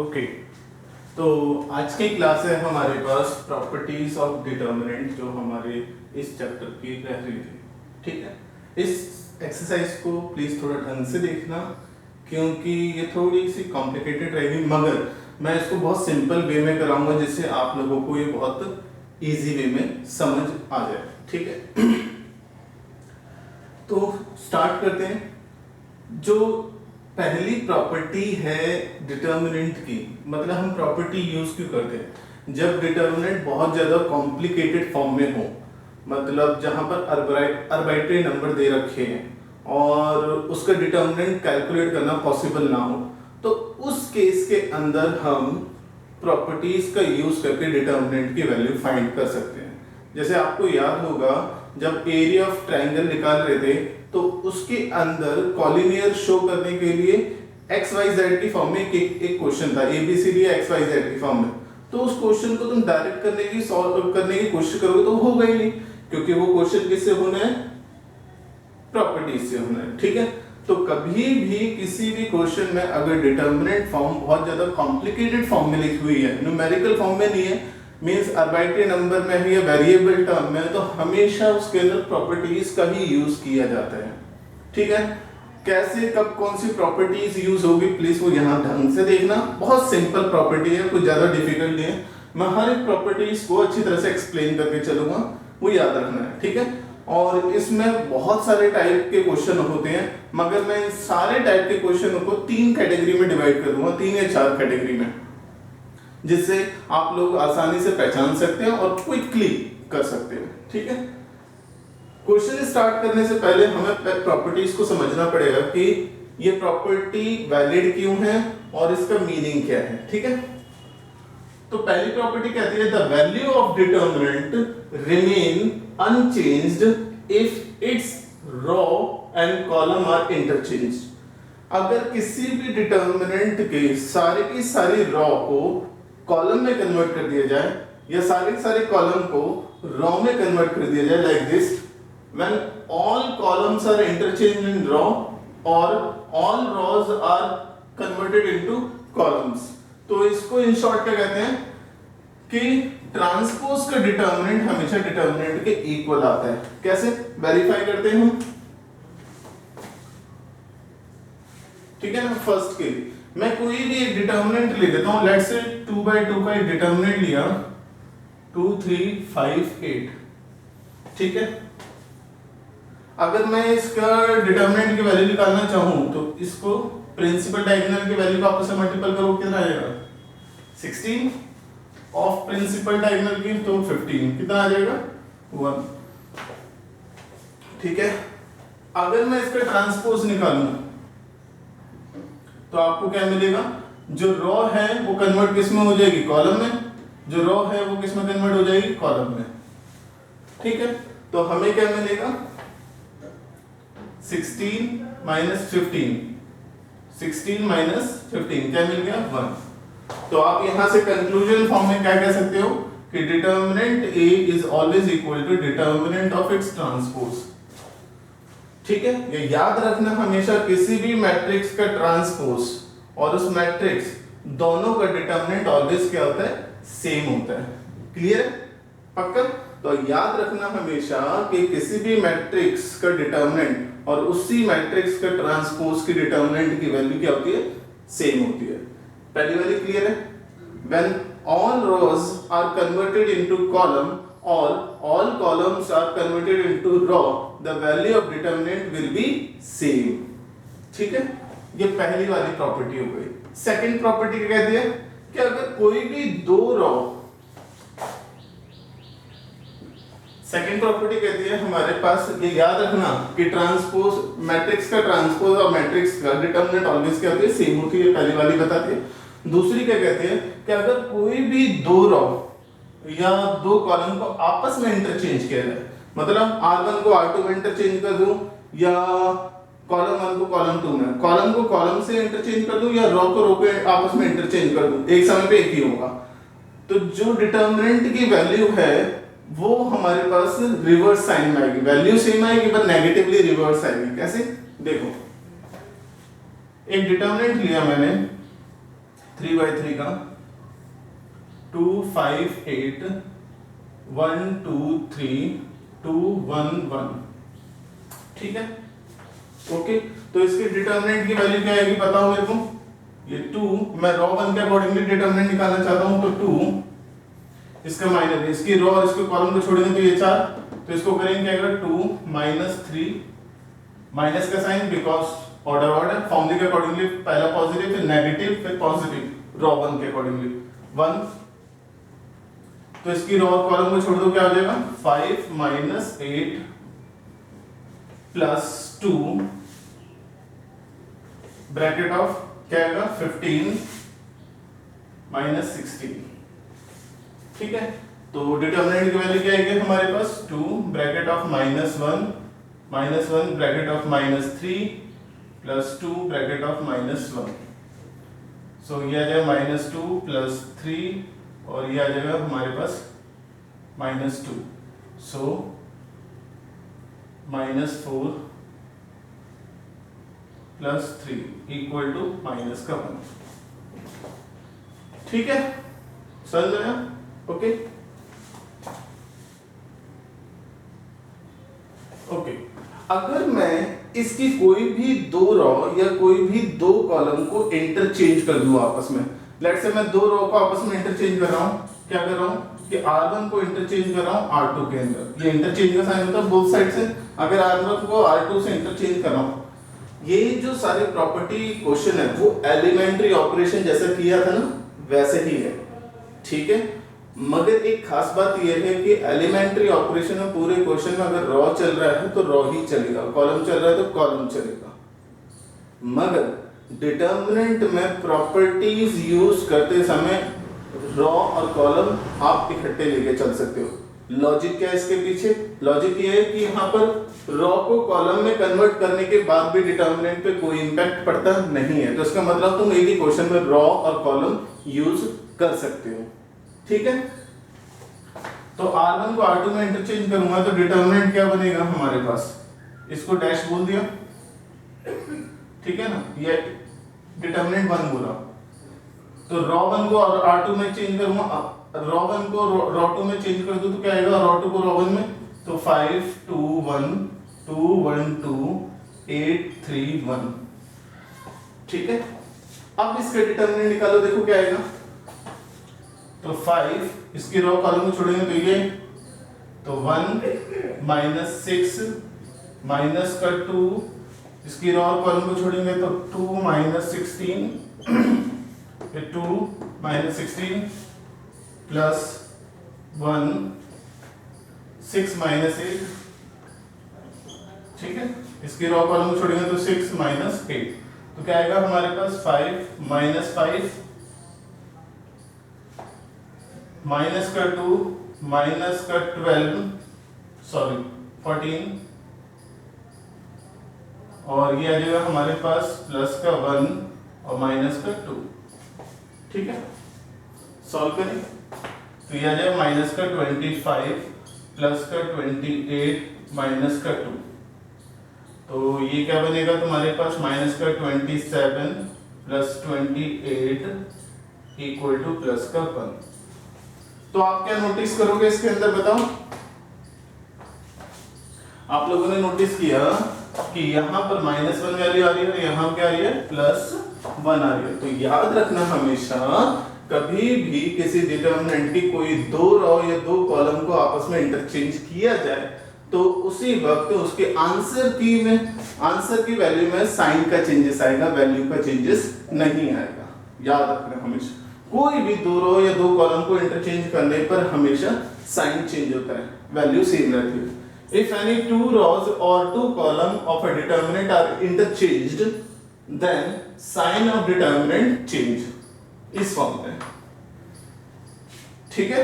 Okay, तो आज की क्लास है हमारे पास प्रॉपर्टीज ऑफ डिटर्मिनेंट जो हमारे इस चैप्टर की रह रही थी। ठीक है, इस एक्सरसाइज को प्लीज थोड़ा ढंग से देखना क्योंकि ये थोड़ी सी कॉम्प्लिकेटेड रहेगी, मगर मैं इसको बहुत सिंपल वे में कराऊंगा जिससे आप लोगों को ये बहुत इजी वे में समझ आ जाए। ठीक है, तो स्टार्ट करते हैं। जो पहली प्रॉपर्टी है डिटर्मिनेंट की, मतलब हम प्रॉपर्टी यूज क्यों करते हैं जब डिटर्मिनेंट बहुत ज्यादा कॉम्प्लिकेटेड फॉर्म में हो, मतलब जहां पर अर्बिट्ररी नंबर दे रखे हैं और उसका डिटर्मिनेंट कैलकुलेट करना पॉसिबल ना हो, तो उस केस के अंदर हम प्रॉपर्टीज का यूज करके डिटर्मिनेंट की वैल्यू फाइंड कर सकते हैं। जैसे आपको याद होगा जब एरिया ऑफ ट्राइंगल निकाल रहे थे तो उसके अंदर कॉलिनियर शो करने के लिए एक्स वाई जेड की फॉर्म में एक क्वेश्चन था, एबीसीडी एक्स वाई जेड की फॉर्म में। तो उस क्वेश्चन को तुम डायरेक्ट सॉल्व करने की कोशिश करोगे तो होगा ही नहीं, क्योंकि वो क्वेश्चन किससे होना है, प्रॉपर्टीज से होना है। ठीक है, तो कभी भी किसी भी क्वेश्चन में अगर डिटर्मिनेंट फॉर्म बहुत ज्यादा कॉम्प्लिकेटेड फॉर्म में लिखी हुई है, न्यूमेरिकल फॉर्म में नहीं है, मींस अर्बिट्ररी नंबर में है या वेरिएबल टर्म में, तो हमेशा उसके अंदर प्रॉपर्टीज का ही यूज किया जाता है। ठीक है, कैसे कब कौन सी प्रॉपर्टीज यूज होगी प्लीज वो यहाँ ढंग से देखना। बहुत सिंपल प्रॉपर्टी है, कुछ ज्यादा डिफिकल्ट नहीं है। मैं हर एक प्रॉपर्टीज को अच्छी तरह से एक्सप्लेन करके चलूंगा, वो याद रखना है। ठीक है, और इसमें बहुत सारे टाइप के क्वेश्चन होते हैं, मगर मैं इन सारे टाइप के क्वेश्चन को 3 कैटेगरी में डिवाइड कर दूंगा, 3 या 4 कैटेगरी में, जिससे आप लोग आसानी से पहचान सकते हैं और क्विकली कर सकते हैं। ठीक है, क्वेश्चन स्टार्ट करने से पहले हमें प्रॉपर्टीज को समझना पड़ेगा कि ये प्रॉपर्टी वैलिड क्यों है और इसका मीनिंग क्या है। ठीक है, तो पहली प्रॉपर्टी कहती है the value of determinant remain unchanged if its row and column are interchanged. अगर किसी भी डिटर्मिनेंट के सारे की सारी रो को कॉलम में कन्वर्ट कर दिया जाए या सारे कॉलम को रो में कन्वर्ट कर दिया जाए, like this, when all columns are interchanged in row or all rows are converted into columns, तो इसको इन शॉर्ट क्या कहते हैं कि ट्रांसपोज का डिटर्मिनेंट हमेशा डिटर्मिनेंट के इक्वल आता है। कैसे वेरीफाई करते हैं हम, ठीक है ना। फर्स्ट के मैं कोई भी एक डिटर्मिनेंट ले देता हूं, लेट्स से 2/2 का एक डिटर्मिनेंट लिया 2 3 5 8। ठीक है, अगर मैं इसका डिटर्मिनेंट की वैल्यू निकालना चाहूं तो इसको प्रिंसिपल डायगोनल की वैल्यू को आपस में मल्टीपल करो, कितना आएगा 16, ऑफ प्रिंसिपल डायगोनल की तो 15, कितना आ जाएगा 1। ठीक है, अगर मैं इसका ट्रांसपोज निकालूं तो आपको क्या मिलेगा, जो रो है वो कन्वर्ट किस में हो जाएगी, कॉलम में, जो रो है वो किस में कन्वर्ट हो जाएगी, कॉलम में। ठीक है, तो हमें क्या मिलेगा 16 minus 15, 16 minus 15 क्या मिल गया 1। तो आप यहां से कंक्लूजन फॉर्म में क्या कह सकते हो कि determinant A is always equal to determinant of its transpose। ठीक है, ये याद रखना हमेशा, किसी भी मैट्रिक्स का ट्रांसपोज और उस मैट्रिक्स दोनों का डिटर्मिनेंट ऑलवेज क्या होता है, सेम होता है। क्लियर, पक्का। तो याद रखना हमेशा कि किसी भी मैट्रिक्स का डिटर्मिनेंट और उसी मैट्रिक्स का ट्रांसपोज की डिटर्मिनेंट की वैल्यू क्या होती है, सेम होती है। पहली वाली क्लियर है, when all rows are converted into column और all columns are converted into row, the value of determinant will be same. ठीक है, ये पहली वाली प्रॉपर्टी हो गई। सेकंड प्रॉपर्टी क्या कहती है कि अगर कोई भी दो रो, सेकंड प्रॉपर्टी कहती है हमारे पास, ये याद रखना कि ट्रांसपोज, मैट्रिक्स का ट्रांसपोज और मैट्रिक्स का डिटर्मिनेंट ऑलवेज क्या होती है, सेम होती है, पहली वाली बताती है। दूसरी क्या कहते हैं कि अगर कोई भी दो रो या दो कॉलम को आपस में इंटरचेंज किया जाए, मतलब R1 को R2 में इंटरचेंज कर दूं या कॉलम 1 को कॉलम 2 में, कॉलम को कॉलम से इंटरचेंज कर दूं या रो को रो पे आपस में इंटरचेंज कर दूं, एक समय पे एक ही होगा, तो जो डिटर्मिनेंट की वैल्यू है वो हमारे पास रिवर्स साइन में आएगी, वैल्यू सेम आएगी पर नेगेटिवली रिवर्स आएगी। कैसे, देखो एक डिटर्मिनेंट लिया मैंने 3/3 का 2 5 8 1 2 3 2 1 1, ठीक है। ओके, तो इसके डिटरमिनेंट की वैल्यू क्या आएगी बताओ मेरे को। ये 2, मैं रॉ 1 के अकॉर्डिंगली डिटरमिनेंट निकालना चाहता हूं, तो 2 इसका माइनस, इसकी रॉ और इसके कॉलम को छोड़ेंगे तो ये 4, तो इसको करेंगे क्या आएगा 2 -3, माइनस का साइन बिकॉज ऑर्डर ऑर्डर फॉर्मूले के अकॉर्डिंगली पहला पॉजिटिव फिर नेगेटिव फिर पॉजिटिव, रॉ 1 के अकॉर्डिंगली 1, तो इसकी रॉ और कॉलम को छोड़ दो क्या हो जाएगा 5 - 8 प्लस 2 ब्रैकेट ऑफ क्या आएगा 15 - 16, ठीक है। तो डिटरमिनेंट की वैल्यू क्या आएगी हमारे पास 2 bracket of -1 bracket of -3 plus 2 bracket of -1, सो ये आ जाएगा -2 प्लस 3 और ये आ जाएगा हमारे पास -2, सो -4 प्लस 3 इक्वल टू -1, ठीक है, समझ गया। ओके ओके, अगर मैं इसकी कोई भी दो रॉ या कोई भी दो कॉलम को इंटरचेंज कर दूं आपस में, लेट्स से मैं दो रॉ को आपस में इंटरचेंज कर रहा हूं, क्या कर रहा हूं कि R1 को इंटरचेंज कर रहा हूं R2 के अंदर, ये इंटरचेंज का साइन होता है बोथ साइड से, अगर R1 को R2 से इंटरचेंज कर रहा हूं, ये जो सारे प्रॉपर्टी क्वेश्चन है वो एलिमेंट्री ऑपरेशन जैसा किया था ना वैसे ही है, ठीक है। मगर एक खास बात यह है कि एलिमेंट्री ऑपरेशन में पूरे क्वेश्चन में अगर रॉ चल रहा है तो रॉ ही चलेगा, कॉलम चल रहा है तो कॉलम चलेगा, मगर डिटर्मिनेंट में प्रॉपर्टीज यूज करते समय रॉ और कॉलम आप इकट्ठे लेके चल सकते हो। लॉजिक क्या है इसके पीछे, लॉजिक ये है कि यहाँ पर रॉ को कॉलम में कन्वर्ट करने के बाद भी डिटर्मिनेंट पे कोई इंपैक्ट पड़ता नहीं है, तो इसका मतलब तुम एक ही क्वेश्चन में रॉ और कॉलम यूज कर सकते हो, ठीक है। तो R1 को R2 में इंटरचेंज करूंगा तो डिटर्मिनेंट क्या बनेगा हमारे पास, इसको डैश बोल दिया, ठीक है ना, ये डिटर्मिनेंट 1 बोला, तो रॉ 1 को R2 में चेंज करूंगा, रॉ 1 को रॉ 2 में चेंज कर दूं तो क्या आएगा रॉ 2 को रॉ 1 में, तो 5 2 1 2 1 2 8 3 1, ठीक है। अब इसका डिटर्मिनेंट निकालो, देखो क्या आएगा, तो 5 इसकी रॉ कॉलम को छोड़ेंगे तो ये, तो 1 -6 माइनस का 2, इसकी रॉ कॉलम को छोड़ेंगे तो 2 -16 फिर 2 -16 प्लस 1 6 -8, ठीक है। इसकी रॉ कॉलम को छोड़ेंगे तो 6 -8, तो क्या आएगा हमारे पास 5 -5 माइनस का 2 माइनस का 14 और ये आ जाएगा हमारे पास प्लस का 1 और माइनस का 2, ठीक है। सॉल्व करें तो ये आ जाएगा माइनस का 25 प्लस का 28 माइनस का 2, तो ये क्या बनेगा तुम्हारे पास माइनस का 27 प्लस 28 इक्वल टू प्लस का 1। तो आप क्या नोटिस करोगे इसके अंदर बताओ, आप लोगों ने नोटिस किया कि यहाँ पर -1 वैल्यू आ रही है, यहाँ क्या आ रही है +1 आ रही है। तो याद रखना हमेशा कभी भी किसी डिटर्मिनेंट की कोई दो रॉ या दो कॉलम को आपस में इंटरचेंज किया जाए तो उसी वक्त उसके आंसर की वैल्यू में साइन का चेंजेस आएगा, वैल्यू का चेंजेस नहीं आएगा। याद रखना हमेशा कोई भी दो रो या दो कॉलम को इंटरचेंज करने पर हमेशा साइन चेंज होता है, वैल्यू सेम रहती है। If any two rows or two columns of a determinant are interchanged, then sign of determinant change इस फॉर्म में, ठीक है।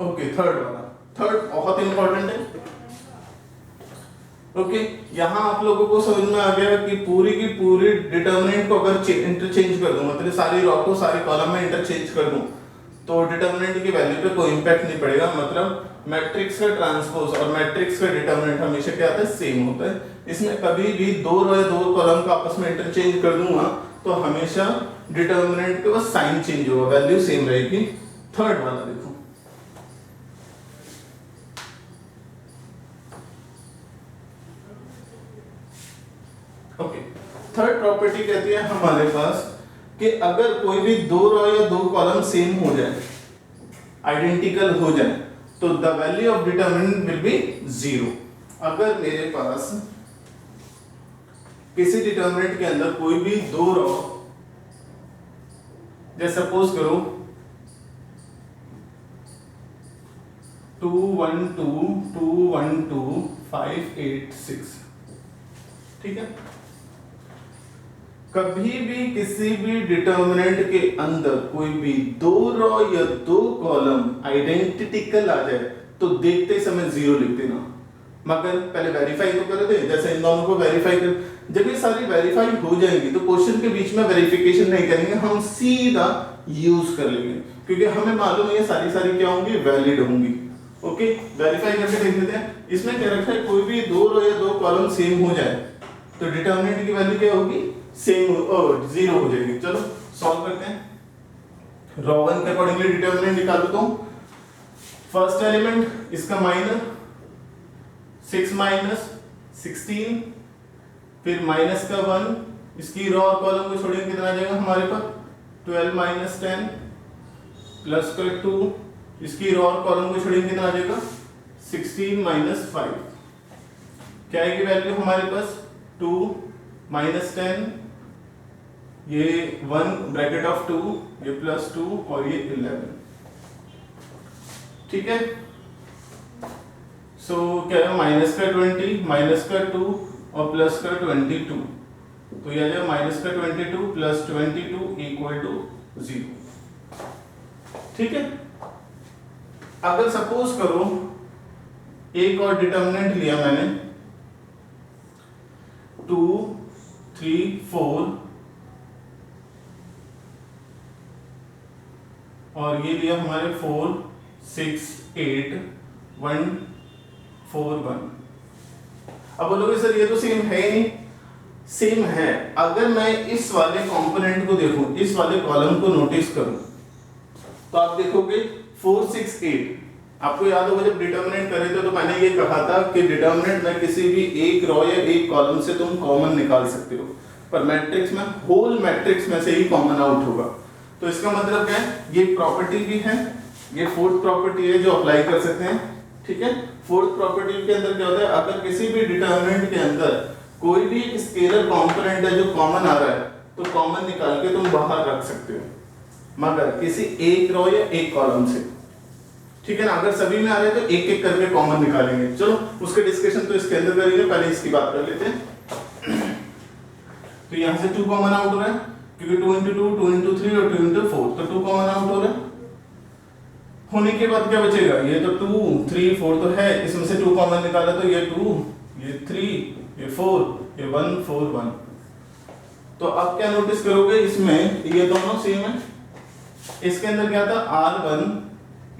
ओके, थर्ड बहुत इंपॉर्टेंट है। ओके, यहाँ आप लोगों को समझ में आ गया कि पूरी की पूरी डिटर्मिनेंट को अगर इंटरचेंज कर दूं, मतलब सारी रॉ को सारे कॉलम में इंटरचेंज कर दूं तो डिटर्मिनेंट की वैल्यू पे कोई इंपैक्ट नहीं पड़ेगा। मतलब मैट्रिक्स का ट्रांसपोज और मैट्रिक्स का डिटर्मिनेंट हमेशा क्या आता है सेम होता है। इसमें कभी भी दो रो या दो कॉलम को आपस में इंटरचेंज कर दूंगा तो हमेशा डिटर्मिनेंट के बस साइन चेंज होगा, वैल्यू सेम रहेगी। थर्ड वाला देखो, ओके, थर्ड प्रॉपर्टी कहती है हमारे पास कि अगर कोई भी दो रो या दो कॉलम सेम हो जाए, आइडेंटिकल हो जाए, तो the value of determinant will B 0। अगर मेरे पास किसी डिटर्मिनेंट के अंदर कोई भी दो रो, जैसे सपोज करो 2 1 2 2 1 2 5 8 6, ठीक है, कभी भी किसी भी डिटर्मिनेंट के अंदर कोई भी दो रो या दो कॉलम आइडेंटिकल आ जाए तो देखते समय 0 लिख देना, मगर पहले वेरीफाई तो कर दे। जैसे इन दोनों को वेरीफाई कर, जब ये सारी वेरीफाई हो जाएंगी तो क्वेश्चन के बीच में वेरिफिकेशन नहीं करेंगे, हम सीधा यूज कर लेंगे, क्योंकि हमें मालूम है ये सारी क्या होंगी, वैलिड होंगी। ओके, वेरीफाई करके देख लेते हैं। इसमें क्या रखा है, कोई भी दो रो या दो कॉलम सेम हो जाए तो डिटर्मिनेंट की वैल्यू क्या होगी, सेम 0 हो जाएगी। चलो सॉल्व करते हैं। रो 1 के अकॉर्डिंगली डिटर्मिनेंट निकाल देता हूं। फर्स्ट एलिमेंट इसका माइनस 6 माइनस 16, फिर माइनस का 1, इसकी रो और कॉलम को छोड़ेंगे कितना आ जाएगा हमारे पास 12 माइनस 10 प्लस का 2, इसकी रो और कॉलम को छोड़ेंगे कितना आ जाएगा 16 माइनस 5। क्या आएगी वैल्यू हमारे पास 2 माइनस 10, ये 1 ब्रैकेट ऑफ 2, ये प्लस 2 और ये 11, ठीक है। सो क्या है, माइनस का 20 माइनस का 2 और प्लस का 22, तो ये आ जाएगा माइनस का 22 प्लस 22 इक्वल टू 0, ठीक है। अगर सपोज करो एक और डिटर्मिनेंट लिया मैंने 2 3 4 और ये लिया हमारे 4 6 8 1 4 1। अब बोलोगे सर ये तो सेम है ही नहीं। सेम है, अगर मैं इस वाले कंपोनेंट को देखूं, इस वाले कॉलम को नोटिस करूं, तो आप देखोगे 4 6 8। आपको याद होगा जब डिटर्मिनेंट करे थे तो मैंने ये कहा था कि डिटर्मिनेंट में किसी भी एक रो या एक कॉलम से तुम कॉमन निकाल सकते हो, पर मैट्रिक्स में होल मैट्रिक्स में से ही कॉमन आउट होगा। तो इसका मतलब क्या है, ये प्रॉपर्टी भी है, ये फोर्थ प्रॉपर्टी है जो अप्लाई कर सकते हैं, ठीक है। फोर्थ प्रॉपर्टी के अंदर क्या होता है, अगर किसी भी डिटर्मिनेंट के अंदर कोई भी एक स्केलर कंपोनेंट है जो कॉमन आ रहा है तो कॉमन निकाल के तुम बाहर रख सकते हो, मगर किसी एक रो या एक कॉलम से, ठीक है ना। अगर सभी में आ रहे हैं तो एक एक करके कॉमन निकालेंगे। चलो उसके डिस्कशन तो इसके अंदर करेंगे, पहले इसकी बात कर लेते हैं। तो यहां से 2 कॉमन आउट हो रहा है, क्योंकि 2 into 2 2 into 3 और 2 into 4, तो 2 कॉमन आउट हो रहा है। होने के बाद क्या बचेगा, ये तो 2 3 4 तो है, इसमें से 2 कॉमन निकाला तो ये 2 ये 3 ये 4 ये 1 4 1। तो अब क्या नोटिस करोगे, इसमें ये दोनों सेम है। इसके अंदर क्या था, R1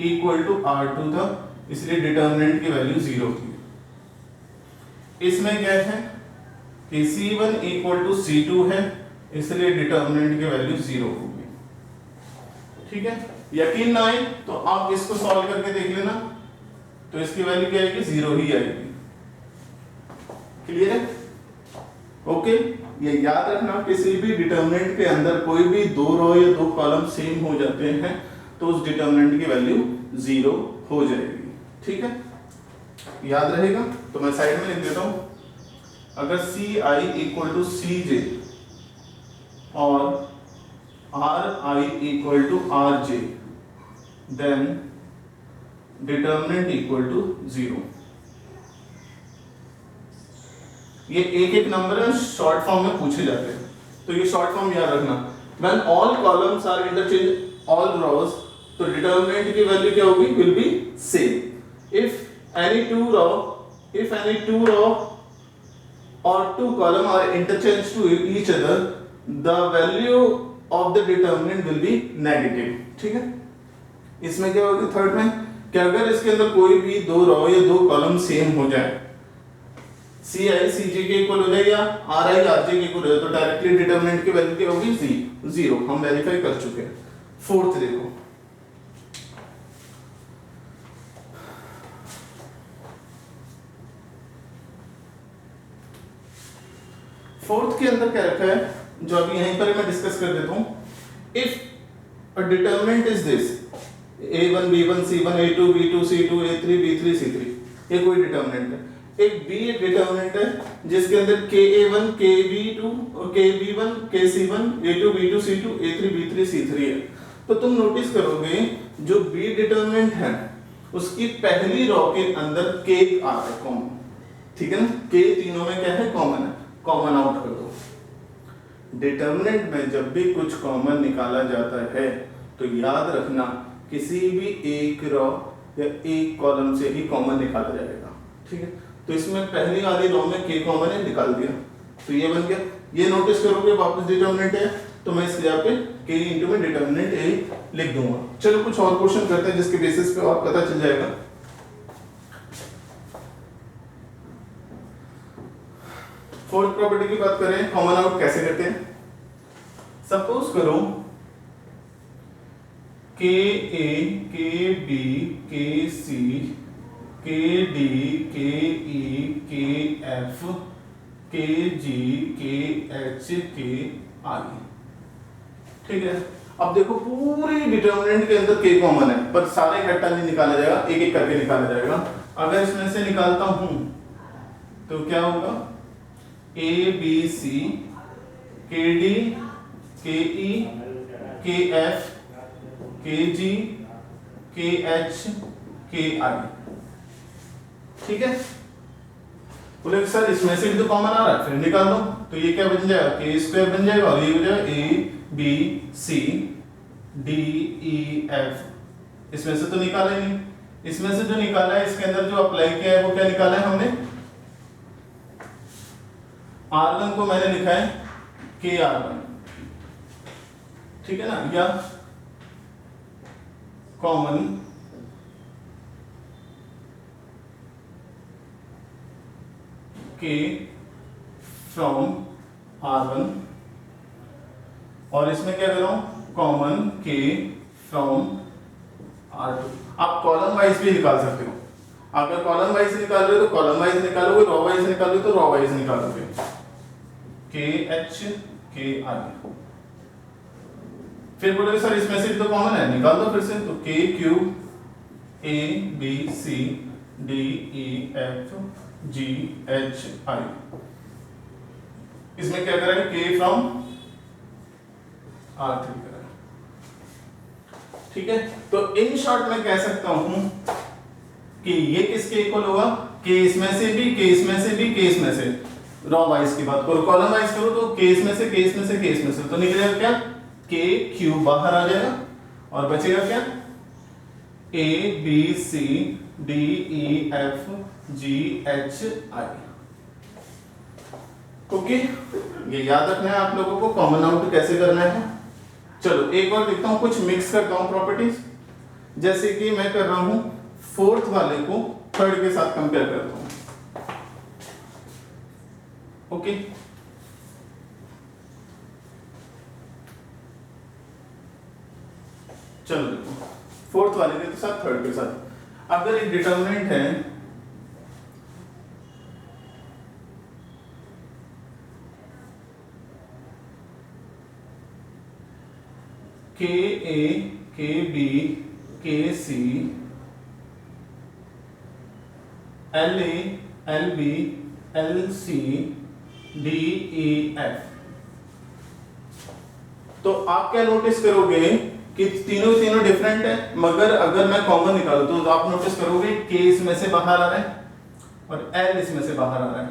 इक्वल टू R2 था, इसलिए डिटर्मिनेंट की वैल्यू 0 थी। इसमें क्या है कि C1 इक्वल टू C2 है, इसलिए डिटर्मिनेंट की वैल्यू 0 होगी, ठीक है। यकीन ना आए तो आप इसको सॉल्व करके देख लेना, तो इसकी वैल्यू क्या आएगी, 0 ही आएगी। क्लियर है, ओके। ये याद रखना, किसी भी डिटर्मिनेंट के अंदर कोई भी दो रो या दो कॉलम सेम हो जाते हैं तो उस डिटर्मिनेंट की वैल्यू 0 हो जाएगी, ठीक है, याद रहेगा। तो मैं साइड में लिख देता हूं, अगर Ci इक्वल टू Cj और Ri equal to Rj, then determinant equal to 0। ये एक एक नंबर शॉर्ट फॉर्म में पूछे जाते हैं, तो ये शॉर्ट फॉर्म याद रखना। When all columns are interchange all rows, तो डिटर्मिनेंट की वैल्यू क्या होगी, will be same. If any two row और two column are interchange to each other, the value of the determinant will be negative, ठीक है। इसमें क्या होगा, थर्ड में कि अगर इसके अंदर कोई भी दो रो या दो कॉलम सेम हो जाए सी आई सी जे के इक्वल हो जाए या आर आई आर जे के इक्वल हो जाए, तो डायरेक्टली डिटर्मिनेंट की वैल्यू क्या होगी? जीरो। हम वेरीफाई कर चुके हैं। फोर्थ देखो, फोर्थ के अंदर क्या रखा है, जो अभी यहीं पर मैं डिस्कस कर देता हूं। If a determinant is this a1 b1 c1 a2 b2 c2 a3 b3 c3, ये कोई डिटर्मिनेंट है। एक b एक डिटर्मिनेंट है जिसके अंदर ka1 kb2 और kb1 kc1 a2 b2 c2 a3 b3 c3 है। तो तुम नोटिस करोगे जो b डिटर्मिनेंट है उसकी पहली रो के अंदर k आ रहा है कॉमन, ठीक है ना? k तीनों में क्या है? कॉमन है। कॉमन आउट कर दो। डिटर्मिनेंट में जब भी कुछ कॉमन निकाला जाता है तो याद रखना किसी भी एक रो या एक कॉलम से ही कॉमन निकाला जाएगा, ठीक है? तो इसमें पहली वाली रो में k कॉमन है, निकाल दिया, तो ये बन गया। ये नोटिस करोगे वापस डिटर्मिनेंट है तो मैं इसके यहाँ पे k इंटू में डिटर्मिनेंट a लिख दूंगा। चलो कुछ और क्वेश्चन करते हैं जिसके बेसिस पे और पता चल जाएगा। फोर्थ प्रॉपर्टी की बात करें, कॉमन आउट कैसे करते हैं? सपोज करो के ए के बी के सी के डी के ई के एफ के जी के एच के आई, ठीक है? अब देखो पूरी डिटर्मिनेंट के अंदर k कॉमन है पर सारे इकट्ठा नहीं निकाला जाएगा, एक एक करके निकाला जाएगा। अगर इसमें से निकालता हूं तो क्या होगा? a b c k d k e k f k g k h k i, ठीक है? बोले सर इसमें से भी तो कॉमन आ रहा है, फिर निकाल दो। तो ये क्या बन जाएगा? k स्क्वायर बन जाएगा और ये हो जाएगा a b c d e f। इसमें से तो निकाला ही नहीं। इसमें से जो निकाला है इसके अंदर जो अप्लाई किया है वो क्या निकाला है हमने? R1 को मैंने लिखा है k R1, ठीक है ना? या कॉमन k फ्रॉम R1 और इसमें क्या कर रहा हूं? Common k from R2। आप कॉलम वाइज भी निकाल सकते हो। अगर कॉलम वाइज निकाल रहे हो तो कॉलम वाइज निकालोगे, रो वाइज निकालोगे तो रो वाइज निकालोगे। k h k i। फिर बोलोगे सर इसमें से तो कॉमन है, निकाल दो फिर से। तो k q a b c d e f g h i। इसमें क्या करेंगे? k फ्रॉम R3 करेंगे, ठीक है? तो इन शॉर्ट में कह सकता हूं कि ये किसके इक्वल होगा? k इसमें से भी, k इसमें से भी, k इसमें से। रो वाइज की बात करो, कॉलम वाइज करो तो k इसमें से, k इसमें से, k इसमें से, तो निकलेगा क्या? k q बाहर आ जाएगा और बचेगा क्या? a b c d e f g h i। Okay, ये याद रखना है आप लोगों को कॉमन आउट कैसे करना है। चलो एक और देखता हूं, कुछ मिक्स करता हूं प्रॉपर्टीज। जैसे कि मैं कर रहा हूं फोर्थ वाले को थर्ड के साथ कंपेयर करता हूं। ओके, चलो देखो फोर्थ वाले के साथ थर्ड के साथ अगर एक डिटर्मिनेंट है k a k b k c l a l b l c d e f, तो आप क्या नोटिस करोगे कि तीनों तीनों डिफरेंट है, मगर अगर मैं कॉमन निकालूं तो आप नोटिस करोगे k इसमें से बाहर आ रहा है और l इसमें से बाहर आ रहा है।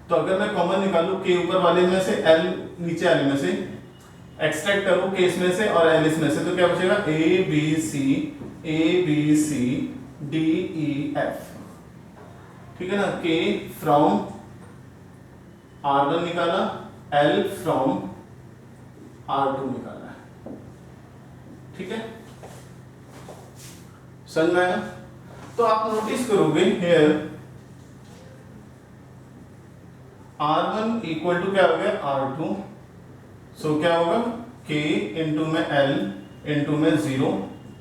तो अगर मैं कॉमन निकालूं k ऊपर वाले में से, l नीचे वाले में से, एक्सट्रैक्ट करो k इसमें से और l इसमें से, तो क्या बचेगा? a b c d e f, ठीक है ना? k फ्रॉम R1 निकाला, l फ्रॉम R2 निकाला है, ठीक है? समझ में आया? तो आप नोटिस करोगे हियर R1 इक्वल टू क्या हो गया R2, सो क्या होगा K इंटू में L इंटू में 0,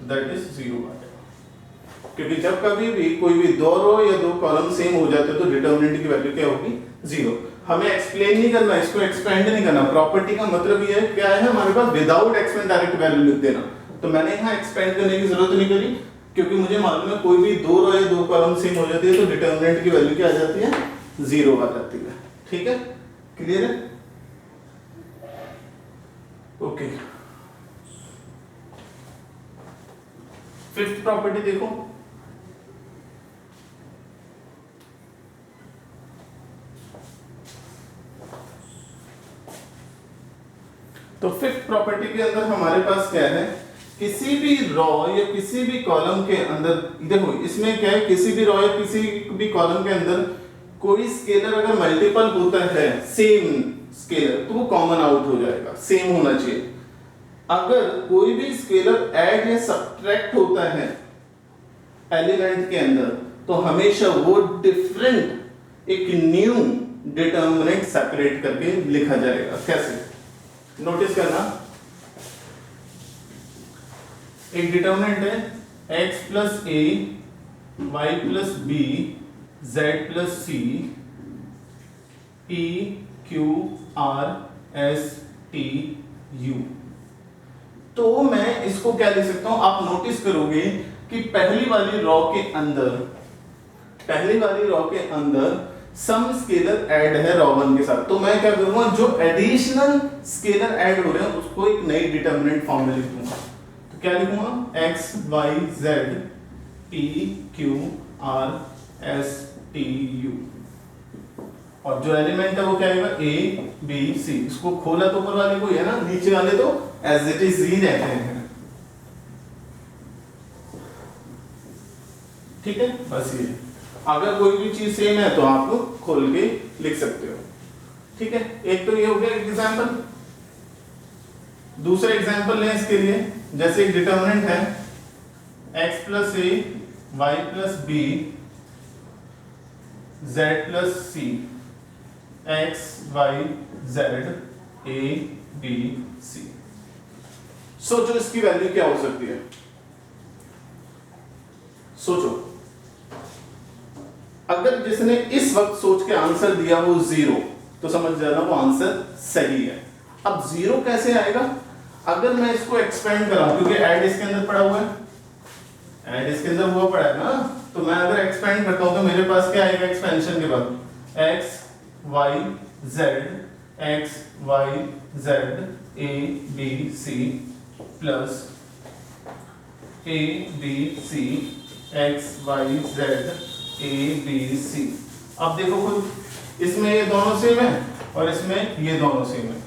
दैट इज 0 आ जाएगा। क्योंकि जब कभी भी कोई भी दो रो या दो कॉलम सेम हो जाते हैं तो डिटर्मिनेंट की वैल्यू क्या होगी 0। हमें एक्सप्लेन नहीं करना, इसको एक्सपेंड नहीं करना। प्रॉपर्टी का मतलब ये है क्या है हमारे पास, विदाउट एक्सपेंड डायरेक्ट वैल्यू लिख देना। तो मैंने यहाँ एक्सपेंड करने की जरूरत नहीं करी, क्योंकि मुझे मालूम है कोई भी दो रो या दो कॉलम सेम हो जाती है तो डिटर्मिनेंट की वैल्यू क्या आ जाती है 0 आ जाती है। ठीक है, क्लियर है? ओके, फिफ्थ प्रॉपर्टी देखो। तो फिफ्थ प्रॉपर्टी के अंदर हमारे पास क्या है, किसी भी रो या किसी भी कॉलम के अंदर, देखो इसमें क्या है, किसी भी रो या किसी भी कॉलम के अंदर कोई स्केलर अगर मल्टीपल होता है सेम स्केलर तो वो कॉमन आउट हो जाएगा, सेम होना चाहिए। अगर कोई भी स्केलर ऐड या सब्ट्रैक्ट होता है एलिमेंट के अंदर तो हमेशा वो डिफरेंट एक न्यू डिटर्मिनेंट सेपरेट करके लिखा जाएगा। कैसे, नोटिस करना, एक डिटर्मिनेंट है x plus a y plus b z plus c p q r s t u. तो मैं इसको क्या लिख सकता हूं, आप नोटिस करोगे कि पहली वाली रो के अंदर सम स्केलर ऐड है रो 1 के साथ। तो मैं क्या करूंगा, जो एडिशनल स्केलर ऐड हो रहे हैं उसको एक नई डिटर्मिनेंट फॉर्म में लिख दूंगा। तो क्या लिखूंगा, x y z p q r s t u, और जो एलिमेंट है वो क्या होगा a b c। इसको खोला तो ऊपर वाले को है ना, नीचे वाले तो एज इट इज ही रहते हैं। ठीक है, बस ये, अगर कोई भी चीज सेम है तो आप लोग खोल के लिख सकते हो। ठीक है, एक तो ये हो गया एग्जांपल। दूसरा एग्जांपल लें इसके लिए, जैसे एक डिटर्मिनेंट है x plus a y plus b z plus c x y z a b c। सोचो इसकी वैल्यू क्या हो सकती है, सोचो। अगर जिसने इस वक्त सोच के आंसर दिया वो 0, तो समझ जाना वो आंसर सही है। अब 0 कैसे आएगा, अगर मैं इसको एक्सपेंड कराऊं, क्योंकि ऐड इसके अंदर पड़ा हुआ है, ऐड इसके अंदर हुआ पड़ा है ना, तो मैं अगर एक्सपेंड करता हूं तो मेरे पास क्या आएगा एक्सपेंशन के बाद, x y z a b c plus a b c x y z a b c। अब देखो खुद, इसमें ये दोनों सेम है और इसमें ये दोनों सेम है।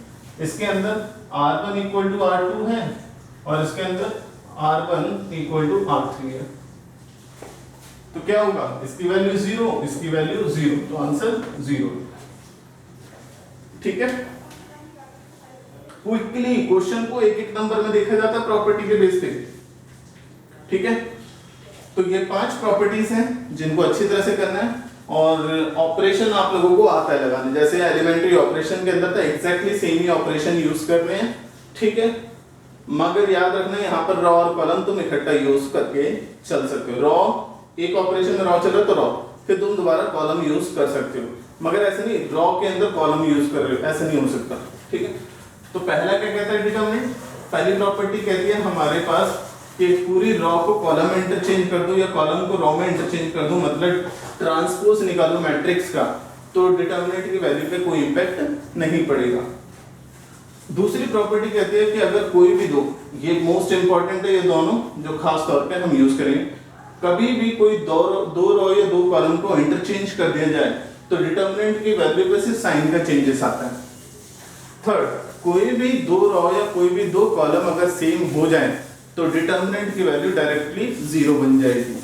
इसके अंदर r1 इक्वल टू r2 है और इसके अंदर r1 इक्वल टू r3 है। तो क्या होगा, इसकी वैल्यू 0, इसकी वैल्यू 0, तो आंसर 0। ठीक है, क्विकली क्वेश्चन को एक एक नंबर में देखा जाता है प्रॉपर्टी के बेस पे। ठीक है, तो ये 5 प्रॉपर्टीज हैं जिनको अच्छी तरह से करना है, और ऑपरेशन आप लोगों को आता है लगाने, जैसे एलिमेंट्री ऑपरेशन के अंदर तो एग्जैक्टली सेम ही ऑपरेशन यूज करने हैं। ठीक है, मगर याद रखना यहाँ पर रॉ और कॉलम तुम इकट्ठा यूज करके चल सकते हो। रॉ एक ऑपरेशन में रॉ चल रहा है तो रॉ, फिर तुम दोबारा कॉलम यूज कर सकते हो, मगर ऐसे नहीं रॉ के अंदर कॉलम यूज कर रहे हो, ऐसे नहीं हो सकता। ठीक है, तो पहला क्या कहता है डिटरमिनेंट, पहली प्रॉपर्टी कहती है हमारे पास कि पूरी रॉ को कॉलम में इंटरचेंज कर दो या कॉलम को रॉ में इंटरचेंज कर दो, मतलब ट्रांसपोज निकालो मैट्रिक्स का, तो डिटरमिनेंट की वैल्यू पे कोई इंपैक्ट नहीं पड़ेगा। दूसरी प्रॉपर्टी कहती है कि अगर कोई भी दो, ये मोस्ट इंपॉर्टेंट है, ये दोनों जो खास तौर पे हम यूज करेंगे, कभी भी कोई दो रो या दो कॉलम को इंटरचेंज कर दिया जाए तो डिटरमिनेंट की वैल्यू पे सिर्फ साइन का चेंजेस आता है। थर्ड, कोई भी दो रो या कोई भी दो कॉलम अगर सेम हो जाए तो डिटरमिनेंट की वैल्यू डायरेक्टली 0 बन जाएगी।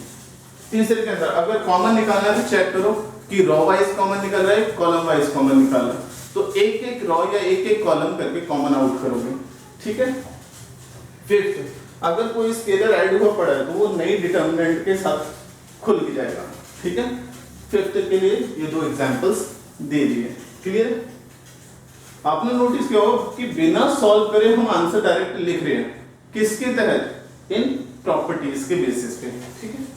तीसरे के अंदर अगर कॉमन निकालना है तो चेक करो कि रो वाइज कॉमन निकल रहा है, कॉलम वाइज कॉमन निकाल रहा है, तो एक एक रो या एक एक कॉलम करके कॉमन आउट करोगे। ठीक है, फिफ्थ, अगर कोई स्केलर ऐड हुआ पड़ा है तो वो नई डिटरमिनेंट के साथ खुल जाएगा। ठीक है, फिफ्थ के लिए ये 2 एग्जांपल्स दे दिए। क्लियर? आपने नोटिस किया होगा कि बिना सॉल्व करे हम आंसर डायरेक्ट लिख रहे हैं, किसके तहत? इन प्रॉपर्टीज के बेसिस पे। ठीक है,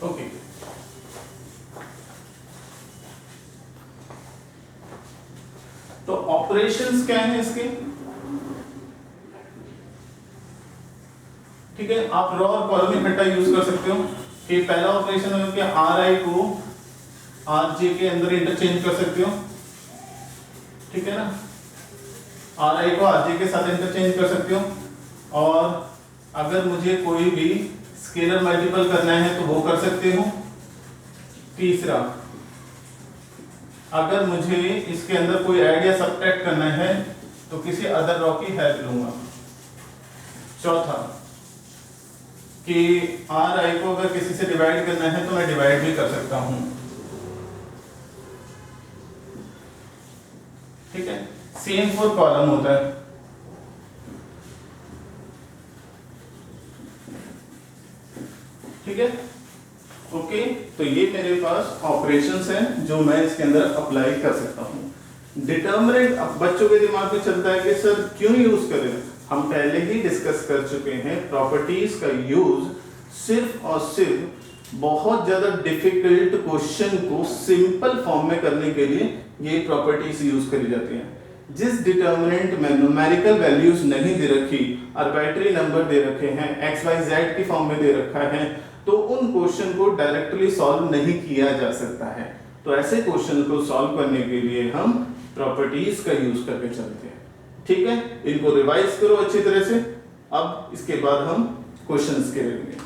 ओके। तो ऑपरेशंस क्या हैं इसके? ठीक है, आप रॉ और कॉलम इकट्ठा यूज कर सकते हो कि पहला ऑपरेशन है कि आर आई को आर जे के अंदर इंटरचेंज कर सकते हो। ठीक है ना, आर आई को आर जे के साथ इंटरचेंज कर सकते हो। और अगर मुझे कोई भी स्केलर मल्टीपल करना है तो वो कर सकते हो। तीसरा, अगर मुझे इसके अंदर कोई ऐड या सब्ट्रैक्ट करना है तो किसी अदर रॉ की हेल्प लूंगा। चौथा, कि आर आई को अगर किसी से डिवाइड करना है तो मैं डिवाइड भी कर सकता हूं। ठीक है, सेम फॉर कॉलम होता है। ठीक है, ओके। तो ये मेरे पास ऑपरेशंस हैं जो मैं इसके अंदर अप्लाई कर सकता हूं। डिटर्मिनेंट अब बच्चों के दिमाग में चलता है कि सर क्यों यूज करें? हम पहले ही डिस्कस कर चुके हैं, प्रॉपर्टीज का यूज सिर्फ और सिर्फ बहुत ज्यादा डिफिकल्ट क्वेश्चन को सिंपल फॉर्म में करने के लिए ये प्रॉपर्टीज यूज करी जाती हैं। जिस डिटर्मिनेंट में न्यूमेरिकल वैल्यूज नहीं दे रखी, आर्बिट्रेरी नंबर दे रखे हैं, एक्स वाई जेड की फॉर्म में दे रखा है, तो उन क्वेश्चन को डायरेक्टली सॉल्व नहीं किया जा सकता है। तो ऐसे क्वेश्चन को सॉल्व करने के लिए हम प्रॉपर्टीज का यूज करके चलते हैं। ठीक है, इनको रिवाइज करो अच्छी तरह से। अब इसके बाद हम क्वेश्चंस के लेंगे।